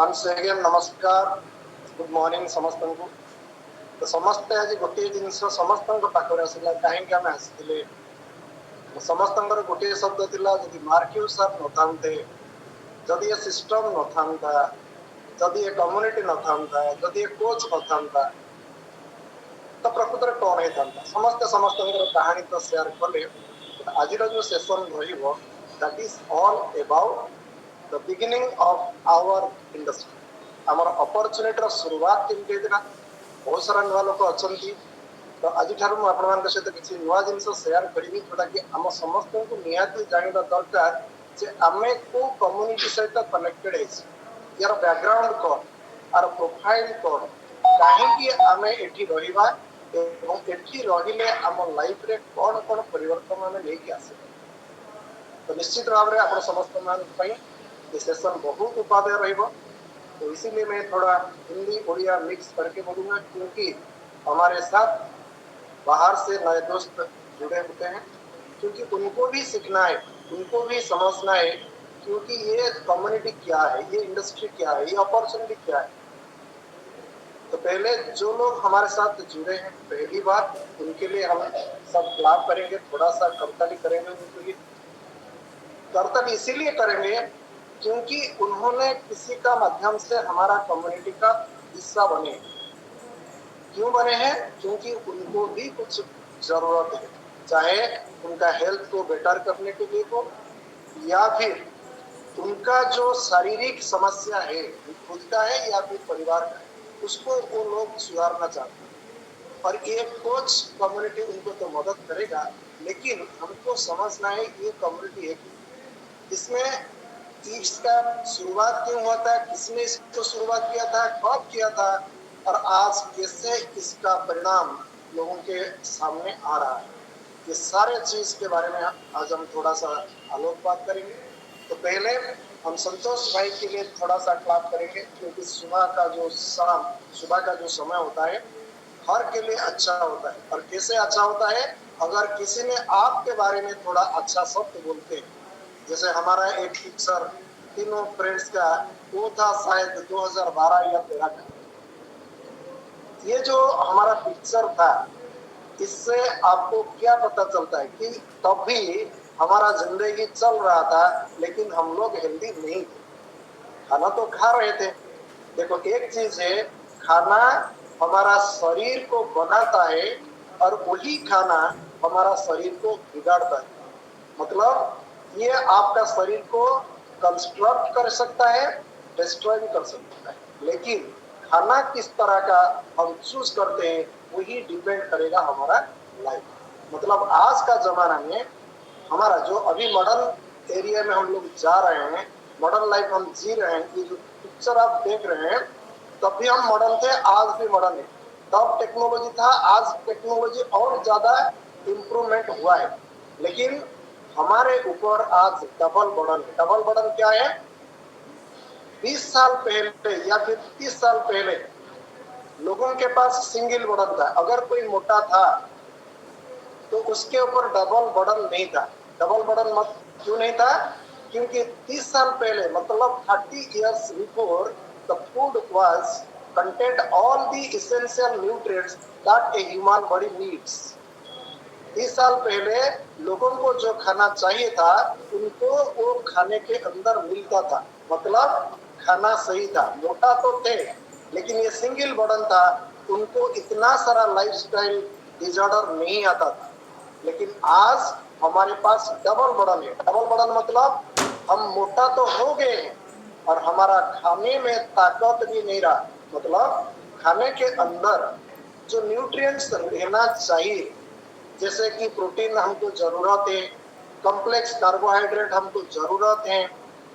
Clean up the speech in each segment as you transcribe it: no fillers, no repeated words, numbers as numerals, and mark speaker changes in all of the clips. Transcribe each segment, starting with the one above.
Speaker 1: once again नमस्कार good morning समस्त को तो समस्ते आज गोटे जिनस समस्त पाखे आसला कहीं आम आसते समस्त गोटे शब्द थिला जदि मार्क्यू सर न था जदि ये सिस्टम न था जदि ये कम्युनिटी न था जदि ये कोच न था तो प्रकृत में कौन होता समस्ते समस्त कहानी तो शेयर कले आज जो session that is all about the beginning of our industry आमर अपॉर्चुनिटी शुरुआत केमती होता बहुत सारा नुआ लोक अच्छा तो आज मुझे सहित किसी नुआ जिन सेयार करी जोटा कि आम समस्त को निहाती जानवा दरकार जे आम को कम्युनिटी सहित कनेक्टेड यार बैकग्राउंड कौन यार प्रोफाइल कौन कहीं आम एठी रहिबा एवं एठी रहिले आम लाइफ रे कौन कौन परिवर्तन आम लेके आसे तो निश्चित भाव में आप समस्त मान ये सेशन बहुत उपादेय रहिबो तो इसीलिए मैं थोड़ा हिंदी उड़िया मिक्स करके बोलूंगा क्योंकि हमारे साथ बाहर से नए दोस्त जुड़े होते हैं क्योंकि उनको भी सीखना है उनको भी समझना है क्योंकि ये कम्युनिटी क्या है ये इंडस्ट्री क्या है ये अपॉर्चुनिटी क्या है। तो पहले जो लोग हमारे साथ जुड़े हैं पहली बार उनके लिए हम सब क्लाप करेंगे थोड़ा सा करताली करेंगे उनके लिए करताली इसीलिए करेंगे क्योंकि उन्होंने किसी का माध्यम से हमारा कम्युनिटी का हिस्सा बने क्यों बने हैं क्योंकि उनको भी कुछ जरूरत है चाहे उनका हेल्थ को बेटर करने के लिए हो या फिर उनका जो शारीरिक समस्या है खुद का है या फिर परिवार का है उसको वो लोग सुधारना चाहते हैं और ये कोच कम्युनिटी उनको तो मदद करेगा लेकिन हमको समझना है ये कम्युनिटी है इसमें इसका शुरुआत क्यों हुआ था किसने इसको शुरुआत किया था कब किया था और आज कैसे इसका परिणाम लोगों के सामने आ रहा है ये सारे चीज के बारे में आज हम थोड़ा सा आलोकपात करेंगे। तो पहले हम संतोष भाई के लिए थोड़ा सा क्लाप करेंगे क्योंकि सुबह का जो समय होता है हर के लिए अच्छा होता है और कैसे अच्छा होता है अगर किसी ने आपके बारे में थोड़ा अच्छा शब्द बोलते हैं जैसे हमारा एक पिक्चर तीनों फ्रेंड्स का वो था शायद 2012 या 13 का ये जो हमारा पिक्चर था इससे आपको क्या पता चलता है कि तब भी हमारा जिंदगी चल रहा था लेकिन हम लोग हेल्दी नहीं थे खाना तो खा रहे थे। देखो एक चीज है खाना हमारा शरीर को बनाता है और वही खाना हमारा शरीर को बिगाड़ता है मतलब ये आपका शरीर को कंस्ट्रक्ट कर सकता है डिस्ट्रॉय भी कर सकता है लेकिन खाना किस तरह का हम चूज करते हैं वही डिपेंड करेगा हमारा लाइफ मतलब आज का जमाना में हमारा जो अभी मॉडर्न एरिया में हम लोग जा रहे हैं मॉडर्न लाइफ हम जी रहे हैं ये जो पिक्चर आप देख रहे हैं तब भी हम मॉडर्न थे आज भी मॉडर्न है तब टेक्नोलॉजी था आज टेक्नोलॉजी और ज्यादा इम्प्रूवमेंट हुआ है लेकिन हमारे ऊपर आज डबल बर्डन क्या है 20 साल पहले या फिर 30 साल पहले लोगों के पास सिंगल बर्डन था अगर कोई मोटा था तो उसके ऊपर डबल बर्डन नहीं था डबल बर्डन मत क्यों नहीं था क्योंकि 30 साल पहले मतलब 30 years before the food was content all the essential nutrients that a human body needs 30 साल पहले लोगों को जो खाना चाहिए था उनको वो खाने के अंदर मिलता था मतलब खाना सही था मोटा तो थे लेकिन ये सिंगल बर्डन था उनको इतना सारा लाइफस्टाइल डिसऑर्डर नहीं आता था लेकिन आज हमारे पास डबल बर्डन है डबल बर्डन मतलब हम मोटा तो हो गए हैं और हमारा खाने में ताकत भी नहीं रहा मतलब खाने के अंदर जो न्यूट्रिएंट्स रहना चाहिए जैसे कि प्रोटीन हमको जरूरत है कॉम्प्लेक्स कार्बोहाइड्रेट हमको जरूरत है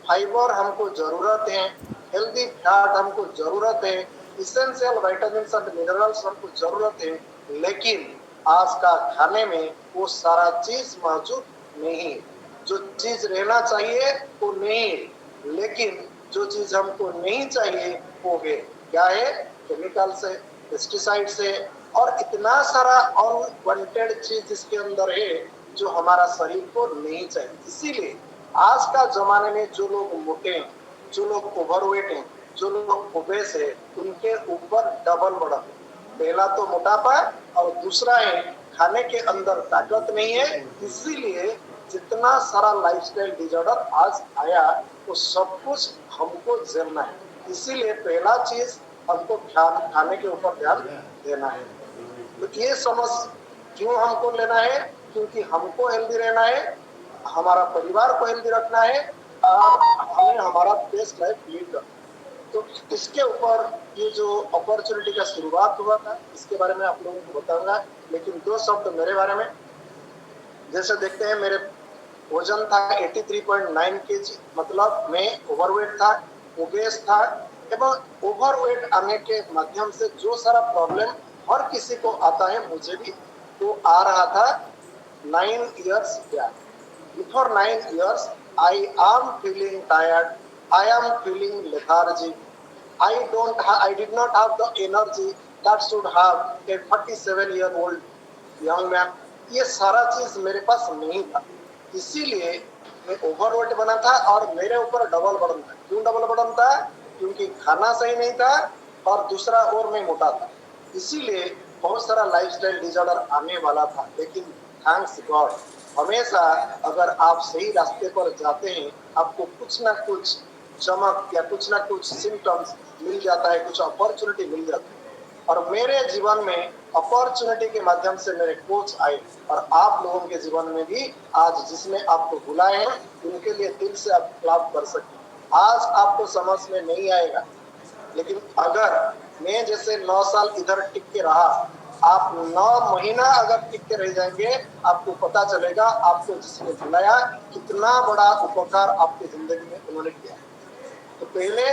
Speaker 1: फाइबर हमको जरूरत है हेल्दी फैट हमको जरूरत है इसेंशियल विटामिन एंड मिनरल्स हमको जरूरत है लेकिन आज का खाने में वो सारा चीज मौजूद नहीं जो चीज रहना चाहिए वो नहीं लेकिन जो चीज हमको नहीं चाहिए वो है क्या है केमिकल से पेस्टिसाइड से और इतना सारा अनवांटेड चीज इसके अंदर है जो हमारा शरीर को नहीं चाहिए इसीलिए आज का जमाने में जो लोग मोटे हैं जो लोग ओवरवेट हैं जो लोग ओबेस है उनके ऊपर डबल बर्डन। पहला तो मोटापा और दूसरा है खाने के अंदर ताकत नहीं है, इसीलिए जितना सारा लाइफस्टाइल डिसऑर्डर आज आया वो सब कुछ हमको झेलना है। इसीलिए पहला चीज हमको खाने के ऊपर ध्यान देना है। तो ये समझ क्यों हमको लेना है, क्योंकि हमको हेल्दी रहना है, हमारा परिवार को हेल्दी रखना है और हमें हमारा बेस्ट लाइफ लीड करना है। तो इसके ऊपर ये जो अपॉर्चुनिटी का शुरुआत हुआ था इसके बारे में आप लोगों को बताऊंगा, लेकिन दो शब्द मेरे बारे में। जैसे देखते हैं मेरे वजन था 83.9 kg, मतलब मैं ओवरवेट था, ओबेस था, एवं ओवरवेट आने के माध्यम से जो सारा प्रॉब्लम हर किसी को आता है मुझे भी वो आ रहा था 9 years back. Before 9 years, I am feeling tired. I am feeling lethargic. I did not have the energy that should have a 47-year-old young man. ये सारा चीज मेरे पास नहीं था, इसीलिए मैं ओवरवेट बना था और मेरे ऊपर डबल बर्डन था। क्यों डबल बर्डन था? क्योंकि खाना सही नहीं था और दूसरा और मैं मोटा था, इसीलिए बहुत सारा लाइफस्टाइल डिसऑर्डर आने वाला था। लेकिन थैंक्स गॉड, हमेशा अगर आप सही रास्ते पर जाते हैं आपको कुछ ना कुछ चमक या कुछ ना कुछ सिम्टम्स मिल जाता है, कुछ अपॉर्चुनिटी मिल जाती है। और मेरे जीवन में अपॉर्चुनिटी के माध्यम से मेरे कोच आए और आप लोगों के जीवन में भी आज जिसने आपको बुलाए हैं उनके लिए दिल से आप क्लैप कर सकते हैं। आज आपको समझ में नहीं आएगा, लेकिन अगर मैं जैसे 9 साल इधर टिक के रहा, आप 9 महीना अगर टिक के रह जाएंगे आपको पता चलेगा आपको जिसने बुलाया कितना बड़ा उपकार आपकी जिंदगी में उन्होंने किया। तो पहले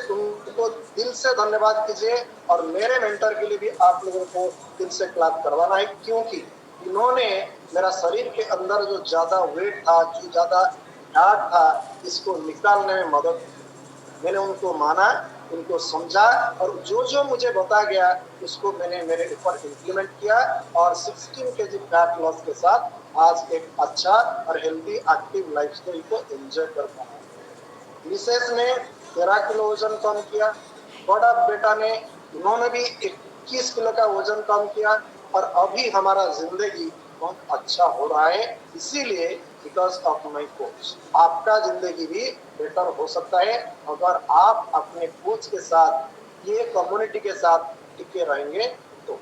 Speaker 1: तुमको दिल से धन्यवाद कीजिए और मेरे मेंटर के लिए भी आप लोगों को दिल से क्लैप करवाना है, क्योंकि इन्होंने मेरा शरीर के अंदर जो ज्यादा वेट था, जो ज्यादा फैट था, इसको निकालने में मदद की। मैंने उनको माना, उनको समझा और जो जो मुझे बता गया उसको मैंने मेरे ऊपर इम्प्लीमेंट किया और 16 kg फैट लॉस के साथ आज एक अच्छा और हेल्दी एक्टिव लाइफस्टाइल को एंजॉय कर पा रहा हूं। मिसेस ने 13 किलो वजन कम किया, बड़ा बेटा ने उन्होंने भी 21 किलो का वजन कम किया और अभी हमारा जिंदगी बहुत अच्छा हो रहा है, इसीलिए बिकॉज ऑफ माई कोच। आपका जिंदगी भी बेटर हो सकता है अगर आप अपने कोच के साथ, ये कम्युनिटी के साथ टिके रहेंगे तो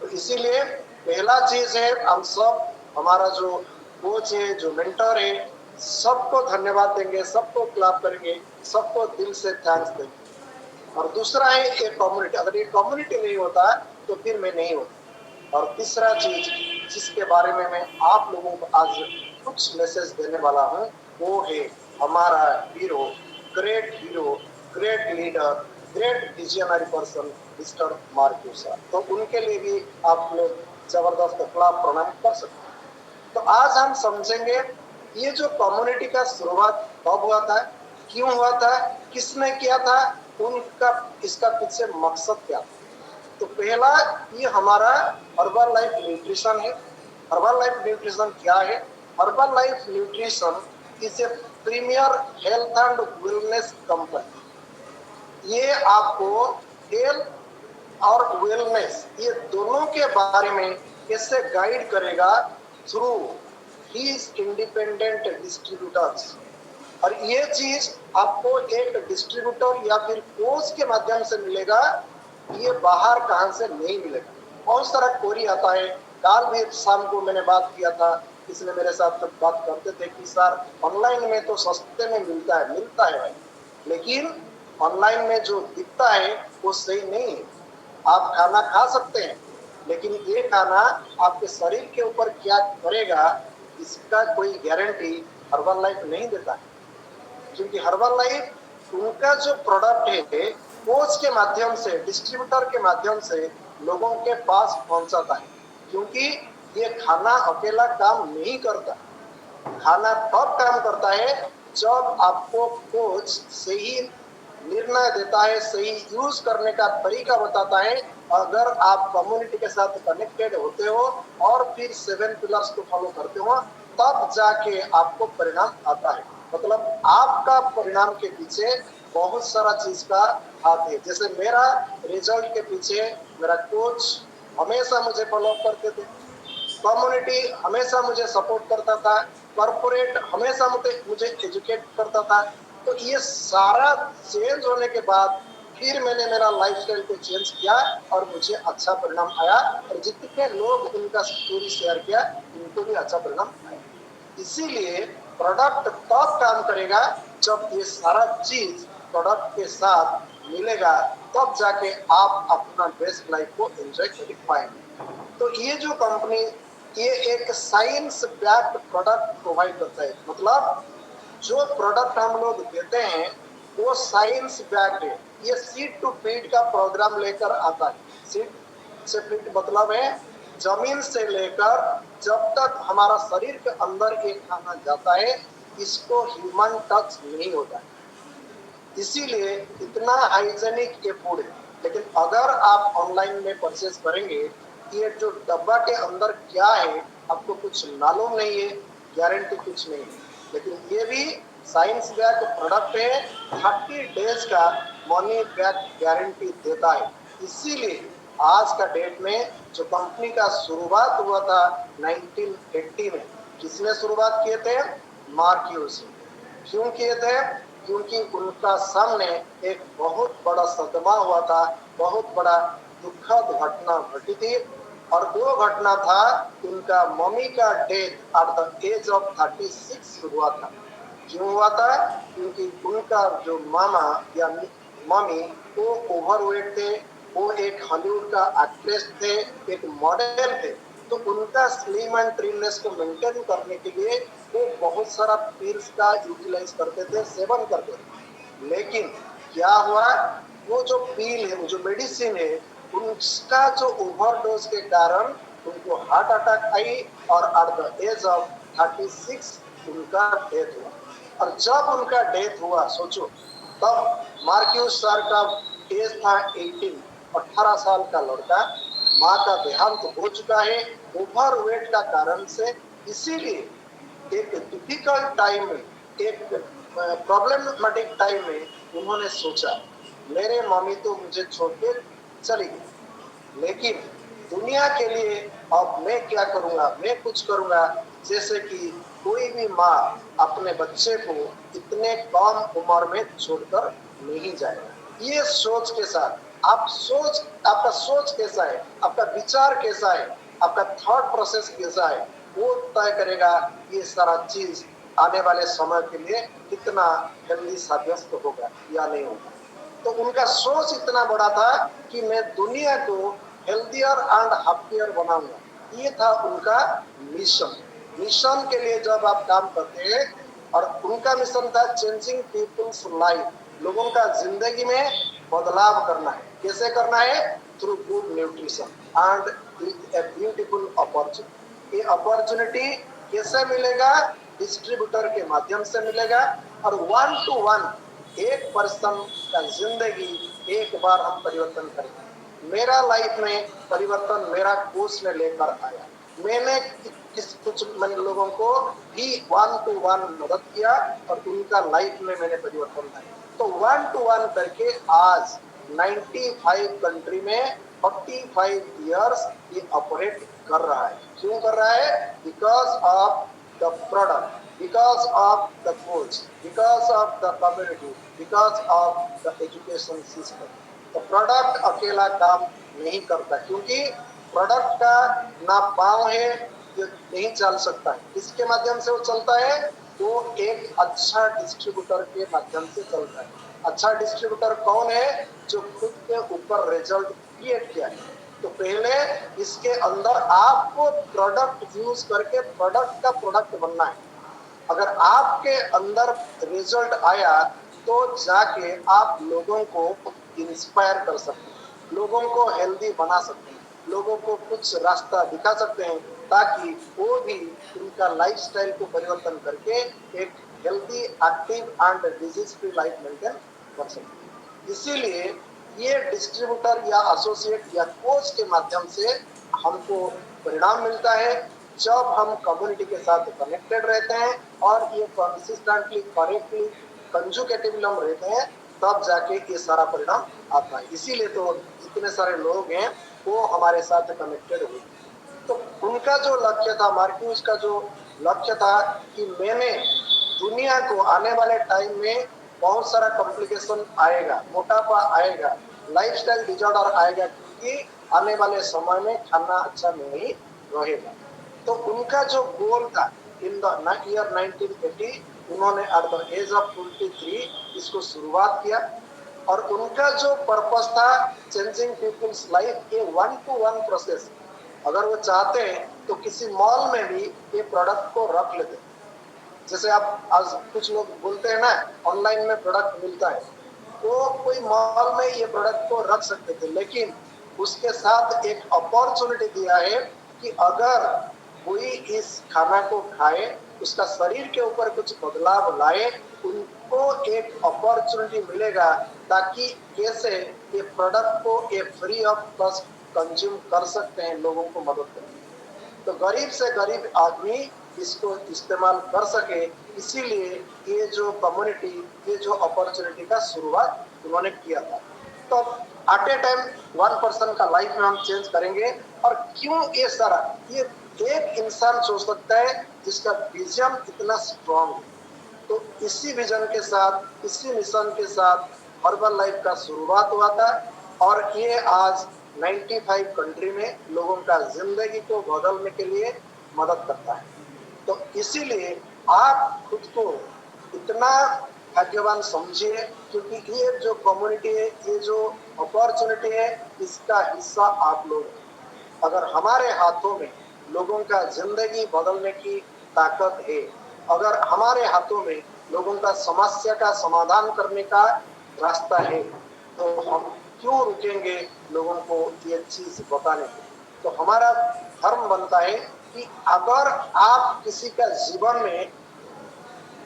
Speaker 1: इसीलिए पहला चीज है हम सब, हमारा जो कोच है, जो मेंटर है, सबको धन्यवाद देंगे, सबको क्लैप करेंगे, सबको दिल से थैंक्स देंगे। और दूसरा है ये कम्युनिटी, अगर ये कम्युनिटी नहीं होता तो फिर मैं नहीं होता। और तीसरा चीज जिसके बारे में मैं आप लोगों को आज कुछ मैसेज देने वाला हूँ वो है हमारा hero, great leader, great visionary person mister Marcus. तो उनके लिए भी आप लोग जबरदस्त प्रणाम कर सकते हैं। तो आज हम समझेंगे ये जो कम्युनिटी का शुरुआत कब हुआ था, क्यों हुआ था, किसने किया था, उनका इसका पीछे मकसद क्या था। तो पहला ये हमारा हर्बल लाइफ न्यूट्रिशन है। हर्बल लाइफ न्यूट्रिशन क्या है? Herbalife nutrition is a premier health and wellness company. ये आपको हेल्थ और वेलनेस ये दोनों के बारे में कैसे गाइड करेगा थ्रू हीज इंडिपेंडेंट डिस्ट्रीब्यूटर्स। और ये चीज आपको एक डिस्ट्रीब्यूटर या फिर कोच के माध्यम से मिलेगा, ये बाहर कहां से नहीं मिलेगा। बहुत सारा क्वेरी आता है, कल भी शाम को मैंने बात किया था, इसने मेरे साथ बात करते थे कि सर ऑनलाइन में तो सस्ते में मिलता है भाई, लेकिन ऑनलाइन में जो दिखता है वो सही नहीं है। आप खाना खा सकते हैं, लेकिन ये खाना आपके शरीर के ऊपर क्या करेगा इसका कोई गारंटी हर्बल लाइफ नहीं देता है। क्योंकि हर्बल लाइफ उनका जो प्रोडक्ट है कोच के माध्यम से, डिस्ट्रीब्यूटर के माध्यम से लोगों के पास पहुंचाता है। क्योंकि ये खाना अकेला काम नहीं करता, खाना तब काम करता है जब आपको कोच सही निर्णय देता है, सही यूज करने का तरीका बताता है। अगर आप कम्युनिटी के साथ कनेक्टेड होते हो और फिर 7 पिलर्स को फॉलो करते हो तब जाके आपको परिणाम आता है। मतलब आपका परिणाम के पीछे बहुत सारा चीज का हाथ है। जैसे मेरा रिजल्ट के पीछे मेरा कोच हमेशा मुझे फॉलो करते थे, कम्युनिटी हमेशा मुझे सपोर्ट करता था, कॉर्पोरेट हमेशा मुझे एजुकेट करता था। तो ये सारा चेंज होने के बाद फिर मैंने मेरा लाइफस्टाइल को चेंज किया और मुझे अच्छा परिणाम आया, और जितने लोग उनका स्टोरी शेयर किया उनको भी अच्छा परिणाम आया। इसीलिए प्रोडक्ट तब काम करेगा जब ये सारा चीज प्रोडक्ट के साथ मिलेगा, तब जाके आप अपना बेस्ट लाइफ को एंजॉय कर पाएंगे। तो ये जो कंपनी, ये एक साइंस बैक्ड प्रोडक्ट प्रोवाइड करता है। मतलब जो प्रोडक्ट हम लोग देते हैं वो साइंस बैक्ड है। ये सीड टू फीड का प्रोग्राम लेकर आता है। सीड से फीड मतलब है जमीन से लेकर जब तक हमारा शरीर के अंदर ये खाना जाता है, इसको ह्यूमन टच नहीं होता है। इसीलिए इतना हाइजेनिक ये फूड है। लेकिन अगर आप ऑनलाइन में परचेज करेंगे, ये जो डब्बा के अंदर क्या है आपको कुछ मालूम नहीं है, गारंटी कुछ नहीं है। लेकिन ये भी साइंस बैक प्रोडक्ट है, 30 डेज का मनी बैक गारंटी देता है। इसीलिए आज का डेट में जो कंपनी का शुरुआत हुआ था 1980 में, किसने शुरुआत किए थे? Mark use. क्यों किए थे? क्योंकि उनका सामने एक बहुत बड़ा सदमा हुआ था, बहुत बड़ा दुखद घटना घटी थी। और वो घटना था उनका मम्मी का death at the age of 36 हुआ था। क्यों हुआ था? क्योंकि उनका जो मामा या मम्मी वो ओवरवेट थे, वो एक हॉलीवुड का एक्ट्रेस थे, एक मॉडल थे। तो उनका स्लिम एंड ट्रिमनेस को मेंटेन करने के लिए वो बहुत सारा पिल्स का यूटिलाइज करते थे, सेवन करते थे। लेकिन क्या हुआ, वो जो पील है, वो जो मेडिसिन है, उसका जो ओवरडोज के कारण उनको हार्ट अटैक आई और एट द एज ऑफ 36 उनका डेथ हुआ। और जब उनका डेथ हुआ, सोचो, तब मार्क्यूस सर का एज था 18, 18 साल का लड़का, माँ का देहांत हो चुका है ओवरवेट का कारण से। इसीलिए एक डिफिकल्ट टाइम में, एक प्रॉब्लमेटिक टाइम में उन्होंने सोचा मेरे मम्मी तो मुझे छोड़ के चली गई, लेकिन दुनिया के लिए अब मैं क्या करूंगा, मैं कुछ करूंगा। जैसे कि कोई भी माँ अपने बच्चे को इतने कम उम्र में छोड़कर नहीं जाएगा। ये सोच के साथ आपका सोच कैसा है, आपका विचार कैसा है, आपका थॉट प्रोसेस कैसा है, वो तय करेगा ये सारा चीज आने वाले समय के लिए कितना जल्दी साब्यस्त होगा या नहीं होगा। तो उनका सोच इतना बड़ा था कि मैं दुनिया को हेल्दियर एंड हैप्पियर बनाऊंगा। ये था उनका मिशन। मिशन के लिए जब आप काम करते हैं, और उनका मिशन था चेंजिंग पीपल्स लाइफ, लोगों का जिंदगी में बदलाव करना है। कैसे करना है? Through good nutrition and with a beautiful opportunity. ये अपॉर्चुनिटी कैसे मिलेगा? डिस्ट्रीब्यूटर के माध्यम से मिलेगा, और 1 to 1 एक पर्सन का जिंदगी एक बार हम परिवर्तन करेंगे। मेरा लाइफ में परिवर्तन मेरा कोच ने लेकर आया। मैंने कुछ लोगों को भी 1 to 1 मदद किया और उनका लाइफ में मैंने परिवर्तन लाया। तो 1 to 1 करके आज 95 कंट्री में 45 इयर्स ये ऑपरेट कर रहा है। क्यों कर रहा है? Because of the product, because of the coach, because of the community, because of the education system। तो प्रोडक्ट अकेला काम नहीं करता, क्योंकि प्रोडक्ट का ना पाँव है, ये नहीं चल सकता है। किसके माध्यम से वो चलता है? वो एक अच्छा डिस्ट्रीब्यूटर के माध्यम से चलता है। अच्छा डिस्ट्रीब्यूटर कौन है? जो खुद के ऊपर रिजल्ट क्रिएट किया है। तो पहले इसके अंदर आपको प्रोडक्ट यूज करके प्रोडक्ट का प्रोडक्ट बनना है। अगर आपके अंदर रिजल्ट आया तो जाके आप लोगों को इंस्पायर कर सकते हैं, लोगों को हेल्दी बना सकते हैं, लोगों को कुछ रास्ता दिखा सकते हैं, ताकि वो भी उनका लाइफस्टाइल को परिवर्तन करके एक healthy, active and disease free life maintain कर सकते हैं। इसीलिए ये डिस्ट्रीब्यूटर या एसोसिएट या कोच के माध्यम से हमको परिणाम मिलता है जब हम कम्युनिटी के साथ कनेक्टेड रहते हैं और ये कंसिस्टेंटली, करेक्टली, कंजुकेटिवली हम रहते हैं। तब जाके ये सारा परिणाम आता है। इसीलिए तो जितने सारे लोग हैं वो हमारे साथ कनेक्टेड हुए। तो उनका जो लक्ष्य था, मार्क्यूस का जो लक्ष्य था कि मैंने दुनिया को आने वाले टाइम में बहुत सारा कॉम्प्लिकेशन आएगा, मोटापा आएगा, लाइफस्टाइल डिसऑर्डर आएगा, क्योंकि आने वाले समय में खाना अच्छा नहीं रहेगा। तो उनका जो गोल था इन द ईयर 1980, उन्होंने एट द एज ऑफ 23 इसको शुरुआत किया। और उनका जो पर्पस था चेंजिंग पीपल्स लाइफ, ये 1-to-1 प्रोसेस। अगर वो चाहते हैं तो किसी मॉल में भी ये प्रोडक्ट को रख लेते हैं। जैसे आप आज कुछ लोग बोलते हैं ना ऑनलाइन में प्रोडक्ट मिलता है, तो कोई मॉल में ये प्रोडक्ट को रख सकते थे, लेकिन उसके साथ एक अपॉर्चुनिटी दिया है कि अगर कोई इस खाना को खाए, उसका शरीर के ऊपर कुछ बदलाव लाए, उनको एक अपॉर्चुनिटी मिलेगा ताकि कैसे ये प्रोडक्ट को ये फ्री ऑफ कॉस्ट कंज्यूम कर सकते हैं, लोगों को मदद करें। तो गरीब से गरीब आदमी इसको इस्तेमाल कर सके, इसीलिए ये जो कम्युनिटी, ये जो अपॉर्चुनिटी का शुरुआत उन्होंने किया था। तो एट ए टाइम 1 पर्सन का लाइफ में हम चेंज करेंगे। और क्यों ये सारा, ये एक इंसान सोच सकता है जिसका विजन इतना स्ट्रांग है। तो इसी विजन के साथ, इसी मिशन के साथ हर्बल लाइफ का शुरुआत हुआ था। और ये आज 95 कंट्री में लोगों का जिंदगी को बदलने के लिए मदद करता है। तो इसीलिए आप खुद को इतना भाग्यवान समझिए, क्योंकि ये जो कम्युनिटी है, ये जो अपॉर्चुनिटी है, इसका हिस्सा आप लोग हैं। अगर हमारे हाथों में लोगों का जिंदगी बदलने की ताकत है, अगर हमारे हाथों में लोगों का समस्या का समाधान करने का रास्ता है, तो हम क्यों रुकेंगे लोगों को ये चीज बताने को। तो हमारा धर्म बनता है कि अगर आप किसी का जीवन में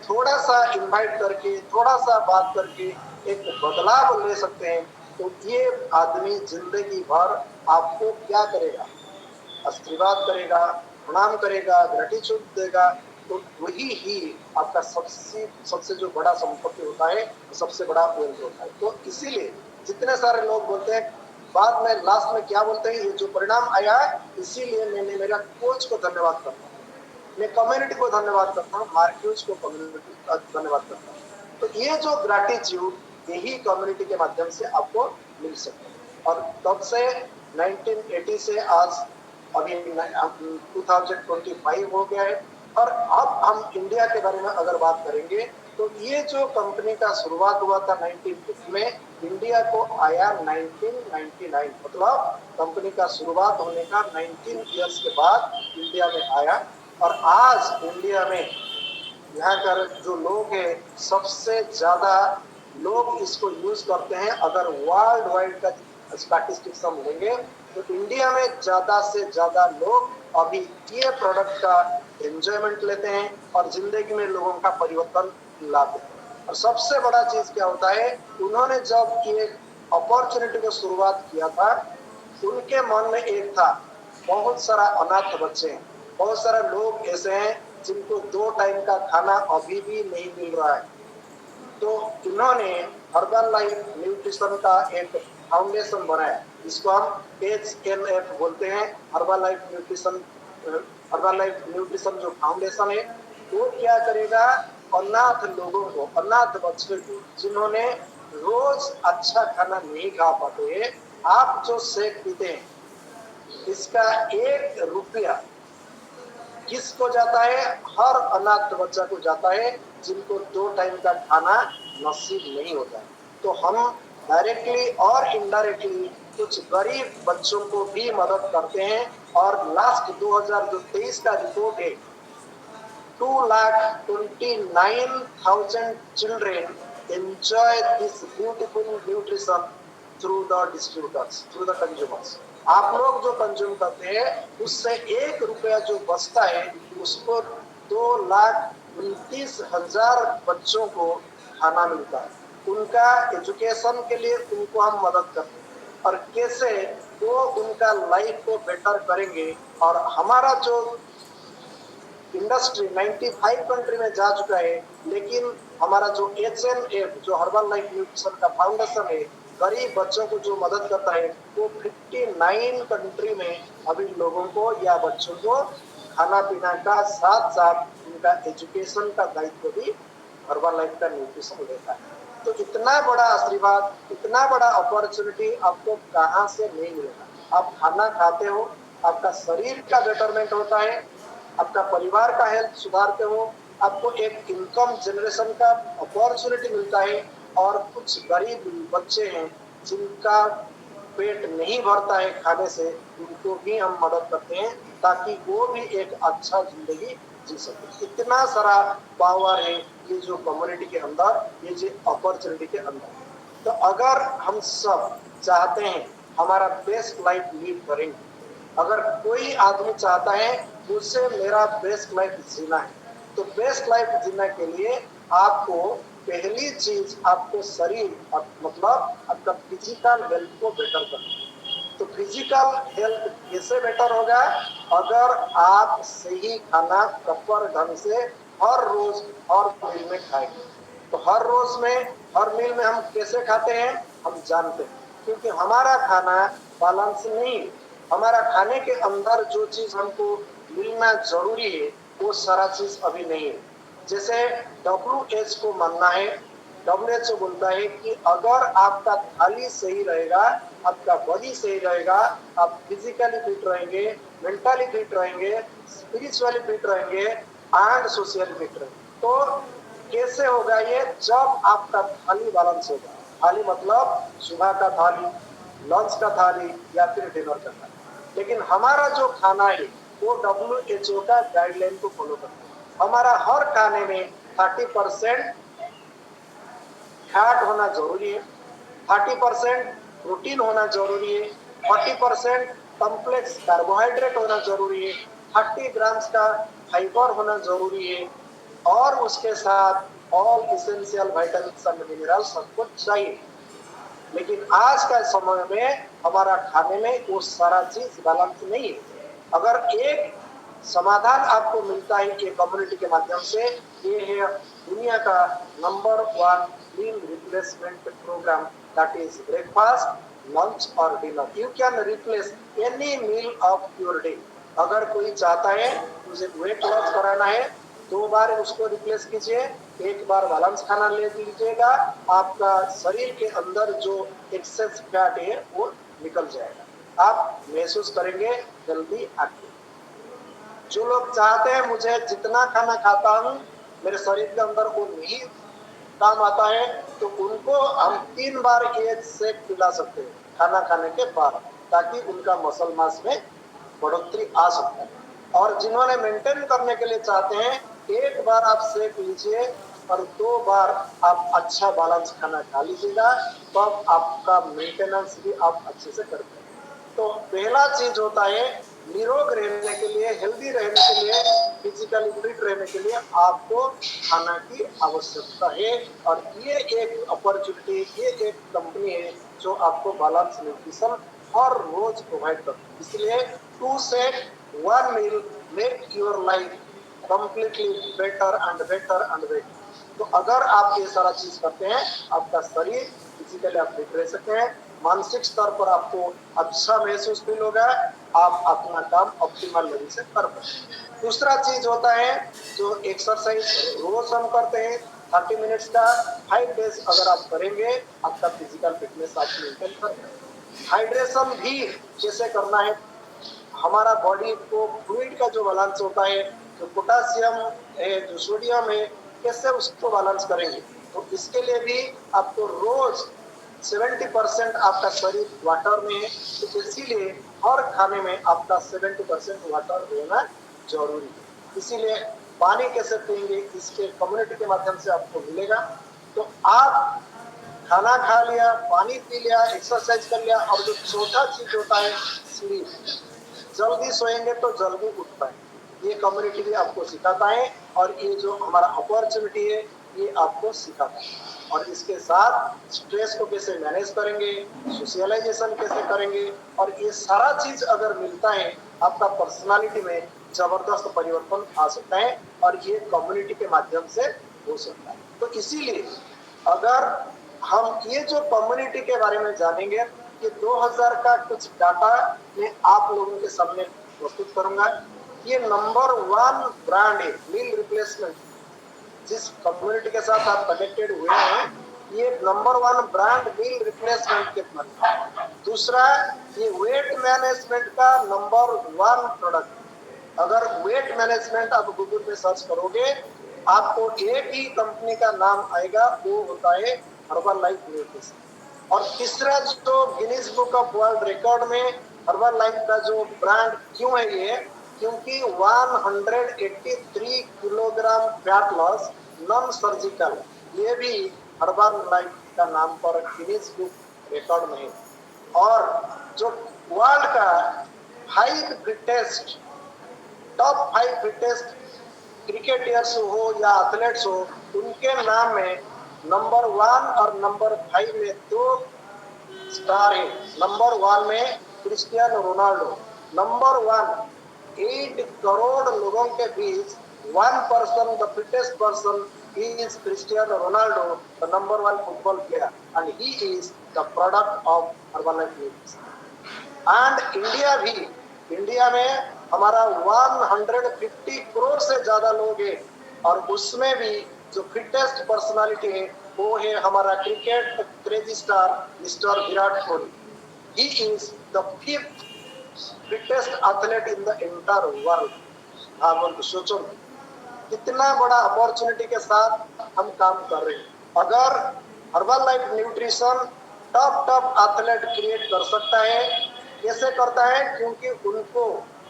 Speaker 1: थोड़ा सा इनवाइट करके, थोड़ा सा बात करके एक बदलाव ले सकते हैं, तो ये आदमी जिंदगी भर आपको क्या करेगा, आशीर्वाद करेगा, प्रणाम करेगा, ग्रेटिट्यूड देगा। तो वही ही आपका सबसे सबसे जो बड़ा संपत्ति होता है, सबसे बड़ा वेल्थ होता है। तो इसीलिए जितने सारे लोग बोलते हैं, बाद में लास्ट में क्या बोलते हैं, ये जो परिणाम आया है, इसीलिए मैंने मेरा कोच को धन्यवाद करता हूँ, मैं कम्युनिटी को धन्यवाद करता हूँ, मार्क्यूस को कम्युनिटी धन्यवाद करता हूँ। तो ये जो ग्रैटिट्यूड यही कम्युनिटी के माध्यम से आपको मिल सकता है। और तब से 1980 से आज अभी 2025 हो गया है। और अब हम इंडिया के बारे में अगर बात करेंगे, तो ये जो कंपनी का शुरुआत हुआ था 1950 में, इंडिया को आया 1999, मतलब कंपनी का शुरुआत होने का 19 इयर्स के बाद इंडिया में आया। और आज इंडिया में यहाँ कर जो लोग हैं, सबसे ज्यादा लोग इसको यूज करते हैं। अगर वर्ल्ड वाइड का स्टैटिस्टिक्स हम लेंगे, तो इंडिया में ज्यादा से ज्यादा लोग अभी ये प्रोडक्ट का एंजॉयमेंट लेते हैं और जिंदगी में लोगों का परिवर्तन लाते हैं। और सबसे बड़ा चीज क्या होता है, उन्होंने जब ये अपॉर्चुनिटी को शुरुआत किया था, उनके मन में एक था, बहुत सारा अनाथ बच्चे हैं, बहुत सारे लोग ऐसे हैं जिनको 2 टाइम का खाना अभी भी नहीं मिल रहा है। तो इन्होंने हर्बल लाइफ न्यूट्रिशन का एक फाउंडेशन बनाया, जिसको हम HLF बोलते हैं, herbal life nutrition. Herbal life nutrition जो फाउंडेशन है, वो क्या करेगा, अनाथ लोगों को, अनाथ बच्चों को, जिन्होंने रोज अच्छा खाना नहीं खा पाते, आप जो शेक पीते हैं, इसका 1 रुपया किसको जाता है, हर अनाथ बच्चा को जाता है जिनको 2 टाइम का खाना नसीब नहीं होता है। तो हम डायरेक्टली और इनडायरेक्टली कुछ गरीब बच्चों को भी मदद करते हैं। और लास्ट 2023 का रिपोर्ट है, 2,29,000 children enjoy this beautiful nutrition through the distributors, through the consumers. आप लोग जो कंज्यूम करते हैं, उससे 1 रुपया जो बचता है, उसको 2,29,000 बच्चों को खाना मिलता है। उनका एजुकेशन के लिए उनको हम मदद करते हैं, और कैसे वो उनका लाइफ को बेटर करेंगे। और हमारा जो इंडस्ट्री 95 कंट्री में जा चुका है, लेकिन हमारा जो HNF जो हर्बल लाइफ न्यूट्रिशन का फाउंडेशन है, गरीब बच्चों को जो मदद करता है, वो 59 कंट्री में अभी लोगों को या बच्चों को खाना पीना का साथ साथ उनका एजुकेशन का दायित्व भी हर्बल लाइफ का न्यूट्रिशन लेता है। तो इतना बड़ा आशीर्वाद, इतना बड़ा अपॉर्चुनिटी आपको कहाँ से नहीं मिलेगा। आप खाना खाते हो, आपका शरीर का बेटरमेंट होता है, आपका परिवार का हेल्थ सुधारते हो, आपको एक इनकम जनरेशन का अपॉर्चुनिटी मिलता है। और कुछ गरीब बच्चे हैं जिनका पेट नहीं भरता है खाने से, उनको भी हम मदद करते हैं ताकि वो भी एक अच्छा जिंदगी जी सके। इतना सारा पावर है ये जो कम्युनिटी के अंदर, ये जो अपॉर्चुनिटी के अंदर। तो अगर हम सब चाहते हैं हमारा बेस्ट लाइफ लीड करेंगे, अगर कोई आदमी चाहता है मुझसे मेरा बेस्ट लाइफ जीना है, तो बेस्ट लाइफ जीने के लिए आपको पहली चीज आपको शरीर मतलब आपका फिजिकल हेल्थ को बेटर करना है। तो फिजिकल हेल्थ कैसे बेटर होगा? अगर आप सही खाना प्रॉपर ढंग से हर रोज हर मील में खाएंगे। तो हर रोज में हर मील में हम कैसे खाते हैं हम जानते हैं, क्योंकि हमारा खाना बैलेंस नहीं है। हमारा खाने के अंदर जो चीज हमको मिलना जरूरी है वो सारा चीज अभी नहीं है। जैसे WHO को मानना है, WHO बोलता है कि अगर आपका थाली सही रहेगा, आपका बॉडी सही रहेगा, आप फिजिकली फिट रहेंगे, मेंटली फिट रहेंगे, स्पिरिचुअली फिट रहेंगे एंड सोशली फिट रहेंगे। तो कैसे होगा ये? जब आपका थाली बैलेंस होगा। थाली मतलब सुबह का थाली, लंच का थाली या फिर डिनर का थाली। लेकिन हमारा जो खाना है वो WHO का गाइडलाइन को फॉलो करता है। हमारा हर खाने में 30% फैट होना जरूरी है, 30% प्रोटीन होना जरूरी है, 40% कॉम्प्लेक्स कार्बोहाइड्रेट होना जरूरी है, 30 ग्राम्स का फाइबर होना जरूरी है, और उसके साथ all essential vitamins and mineral सब कुछ चाहिए। लेकिन आज का समय में हमारा खाने में वो सारा चीज बैलेंस नहीं है। अगर एक समाधान आपको मिलता है कि कम्युनिटी के माध्यम से, ये है दुनिया का number 1 meal replacement program, that is breakfast, lunch और dinner. You can replace any meal of your day. अगर कोई चाहता है मुझे वेट लॉस कराना है, 2 बार उसको रिप्लेस कीजिए, 1 बार बैलेंस खाना ले लीजिएगा, आपका शरीर के अंदर जो एक्सेस फैट है वो निकल जाएगा, आप महसूस करेंगे जल्दी एक्टिव। जो लोग चाहते हैं मुझे जितना खाना खाता हूँ मेरे शरीर के अंदर वो नहीं काम आता है, तो उनको हम 3 बार एग शेक पिला सकते हैं खाना खाने के बाद, ताकि उनका मसल मास में बढ़ोतरी आ सकता है। और जिन्होंने मेंटेन करने के लिए चाहते हैं, 1 बार आप शेक लीजिए और 2 बार आप अच्छा बैलेंस खाना खा लीजिएगा, तब आपका मेंटेनेंस भी आप अच्छे से करते हैं। तो पहला चीज होता है निरोग रहने के लिए, हेल्दी रहने के लिए, फिजिकली फिट रहने के लिए आपको खाना की आवश्यकता है। और ये एक अपॉर्चुनिटी, ये एक कंपनी है जो आपको बैलेंस न्यूट्रिशन हर रोज प्रोवाइड करती है। इसलिए 2 set 1 meal make your life completely better and better and better. तो अगर आप ये सारा चीज करते हैं, आपका शरीर फिजिकली आप फिट रह सकते हैं, मानसिक स्तर पर आपको अच्छा महसूस फील होगा, आप अपना काम ऑप्टिमल लेवल से कर पाएंगे। दूसरा चीज होता है जो एक्सरसाइज रोज हम करते हैं 30 मिनट्स का, 5 डेज अगर आप करेंगे, आपका फिजिकल फिटनेस आप मेंटेन करेंगे। हाइड्रेशन भी कैसे करना है, हमारा बॉडी को फ्लूइड का जो बैलेंस होता है, जो पोटासियम है, जो सोडियम है, कैसे उसको बैलेंस करेंगे? तो इसके लिए भी आपको रोज 70% आपका शरीर वाटर में है, तो इसीलिए हर खाने में आपका 70% वाटर रहना जरूरी है। इसीलिए पानी कैसे पिएंगे, इसके कम्युनिटी के माध्यम से आपको मिलेगा। तो आप खाना खा लिया, पानी पी लिया, एक्सरसाइज कर लिया, और जो चौथा चीज होता है स्लीप, जल्दी सोएंगे तो जल्दी उठ पाएंगे, ये कम्युनिटी भी आपको सिखाता है। और ये जो हमारा अपॉर्चुनिटी है ये आपको सिखाता है। और इसके साथ स्ट्रेस को कैसे मैनेज करेंगे, सोशलाइजेशन कैसे करेंगे, और ये सारा चीज अगर मिलता है आपका पर्सनालिटी में, जबरदस्त परिवर्तन आ सकता है और ये कम्युनिटी के माध्यम से हो सकता है। तो इसीलिए अगर हम ये जो कम्युनिटी के बारे में जानेंगे, ये 2000 का कुछ डाटा मैं आप लोगों के सामने प्रस्तुत करूंगा। ये नंबर 1 ब्रांड है मील रिप्लेसमेंट। जिस कम्युनिटी के साथ आप कनेक्टेड हुए हैं, ये नंबर 1 ब्रांड मील रिप्लेसमेंट के बने। दूसरा, ये वेट मैनेजमेंट का नंबर 1 प्रोडक्ट। अगर वेट मैनेजमेंट आप गूगल पे सर्च करोगे, आपको एक ही कंपनी का नाम आएगा, वो होता है हर्बल लाइफ न्यूट्रिशन। और तीसरा जो Guinness book of world record में हर्बल लाइफ का जो ब्रांड क्यों है ये, क्योंकि 183 kilogram fat loss non surgical, ये भी हर्बल लाइफ का नाम पर गिनीज बुक रिकॉर्ड में है। और जो वर्ल्ड का 5 फिटेस्ट, टॉप 5 फिटेस्ट क्रिकेटर्स हो या एथलीट्स हो, उनके नाम में नंबर 1 और नंबर 5 में 2 स्टार है। नंबर 1 में क्रिस्टियानो रोनाल्डो। नंबर 1, 8 करोड़ लोगों के बीच 1% the fittest person is Cristiano Ronaldo, the number 1 football player, and he is the product of Herbalife Nutrition. And India में हमारा 150 करोड़ से ज्यादा लोग हैं, और उसमें भी जो फिटेस्ट पर्सनालिटी है वो है हमारा cricket crazy star mister Virat Kohli. He is the 5th fittest athlete in the entire world. आप सोचो कितना बड़ा अपॉर्चुनिटी के साथ हम काम कर रहे हैं। अगर herbal life nutrition top athlete create कर सकता है, कैसे करता है? क्योंकि उनको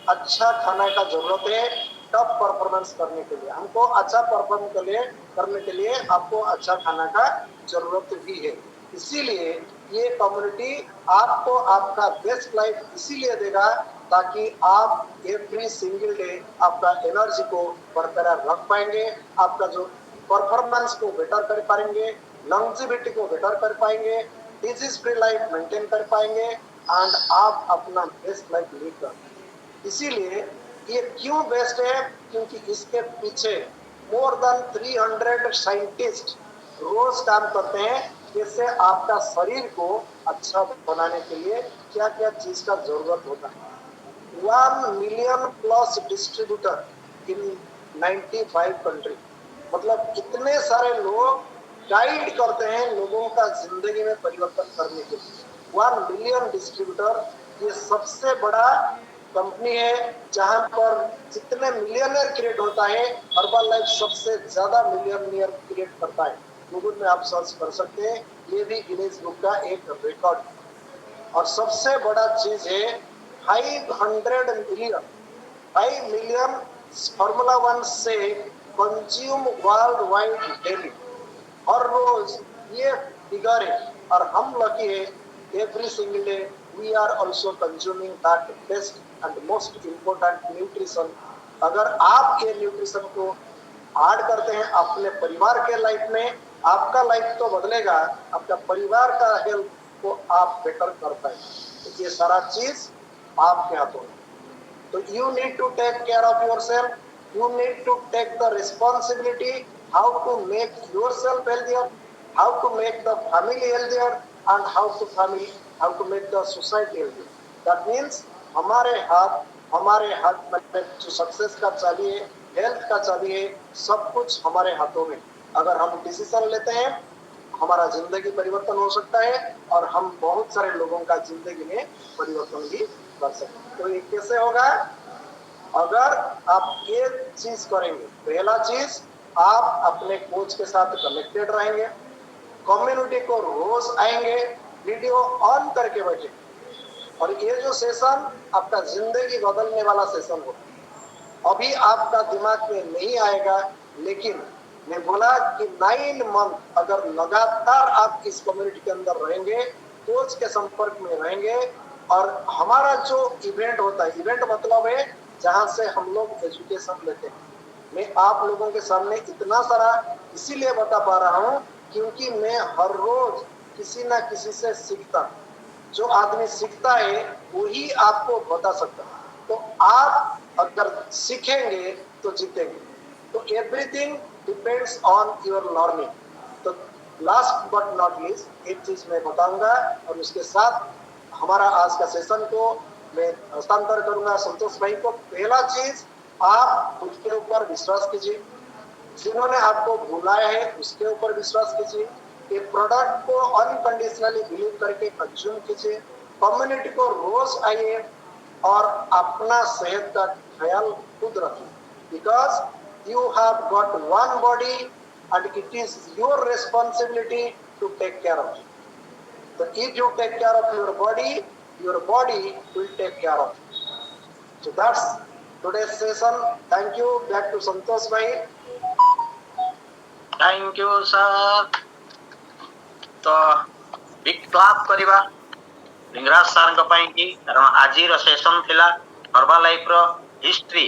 Speaker 1: अच्छा खाना का जरूरत है टॉप परफॉर्मेंस करने के लिए। हमको अच्छा परफॉर्म करने के लिए आपको अच्छा खाना का जरूरत भी है। इसीलिए ये कम्युनिटी आपको आपका बेस्ट लाइफ इसीलिए देगा ताकि आप एवरी सिंगल डे आपका एनर्जी को बरकरार रख पाएंगे, आपका जो परफॉर्मेंस को बेटर कर पाएंगे, लॉन्जिविटी को बेटर कर पाएंगे, डिजीज फ्री लाइफ मेंटेन कर पाएंगे, एंड आप अपना बेस्ट लाइफ लीड कर। इसीलिए ये क्यों बेस्ट है? क्योंकि इसके पीछे मोर देन 300 साइंटिस्ट रोज काम करते हैं, जिससे आपका शरीर को अच्छा बनाने के लिए क्या क्या चीज का जरूरत होता है। 1 मिलियन प्लस डिस्ट्रीब्यूटर इन 95 कंट्री, मतलब इतने सारे लोग गाइड करते हैं लोगों का जिंदगी में परिवर्तन करने के लिए। 1 मिलियन डिस्ट्रीब्यूटर, ये सबसे बड़ा कंपनी है जहां पर जितने मिलियनियर क्रिएट होता है, हर्बल लाइफ सबसे ज्यादा मिलियनियर क्रिएट करता है। गूगल में आप सर्च कर सकते हैं, ये भी गिनीज बुक का एक रिकॉर्ड। और सबसे बड़ा चीज है 5 मिलियन फॉर्मूला 1 से कंज्यूम वर्ल्ड वाइड डेली, हर रोज ये फिगर है। और हम लकी है, every single day we are also consuming that best and most important nutrition. अगर आप ये न्यूट्रिशन को ऐड करते हैं अपने परिवार के लाइफ में, आपका लाइफ तो बदलेगा, आपका परिवार का हेल्थ को आप बेटर कर पाएंगे। तो ये सारा चीज आपके हाथों में। तो you need to take care of yourself. You need to take the responsibility how to make yourself healthier, how to make the family healthier, and how to make the society healthier. That means हमारे हाथ में जो success का चाबी है, health का चाबी है, सब कुछ हमारे हाथों में। अगर हम डिसीजन लेते हैं, हमारा जिंदगी परिवर्तन हो सकता है और हम बहुत सारे लोगों का जिंदगी में परिवर्तन भी कर सकते हैं। तो ये कैसे होगा? अगर आप ये चीज करेंगे, पहला चीज आप अपने कोच के साथ कनेक्टेड रहेंगे, कम्युनिटी को रोज आएंगे, वीडियो ऑन करके बैठे, और ये जो सेशन आपका जिंदगी बदलने वाला सेशन होगा। अभी आपका दिमाग में नहीं आएगा, लेकिन मैं बोला कि 9 मंथ अगर लगातार आप इस कम्युनिटी के अंदर रहेंगे, कोच के संपर्क में रहेंगे, और हमारा जो इवेंट होता है, इवेंट मतलब है जहां से हम लोग एजुकेशन लेते हैं। मैं आप लोगों के सामने इतना सारा इसीलिए बता पा रहा हूं क्योंकि मैं हर रोज किसी ना किसी से सीखता। जो आदमी सीखता है वही आपको बता सकता है। तो आप अगर सीखेंगे तो जीतेंगे। तो everything depends on your learning. तो लास्ट बट नॉट लीस्ट एक चीज मैं बताऊंगा और उसके साथ हमारा आज का सेशन को मैं हस्तांतर करूंगा संतोष भाई को। पहला चीज, आप खुद के ऊपर विश्वास कीजिए, जिन्होंने आपको बुलाया है उसके ऊपर विश्वास कीजिए, ये प्रोडक्ट को अनकंडीशनली बिलीव करके कंज्यूम कीजिए, कम्युनिटी को रोज आइए और अपना सेहत का ख्याल खुद रखिए, because you have got one body and it is your responsibility to take care of it. So if you take care of your body will take care of you. So that's today's session. Thank you. Back to Santosh bhai.
Speaker 2: Thank you sir. तो big clap करिबा Lingaraj sir को पाई कि कारण आज रो session थिला herbal life रो history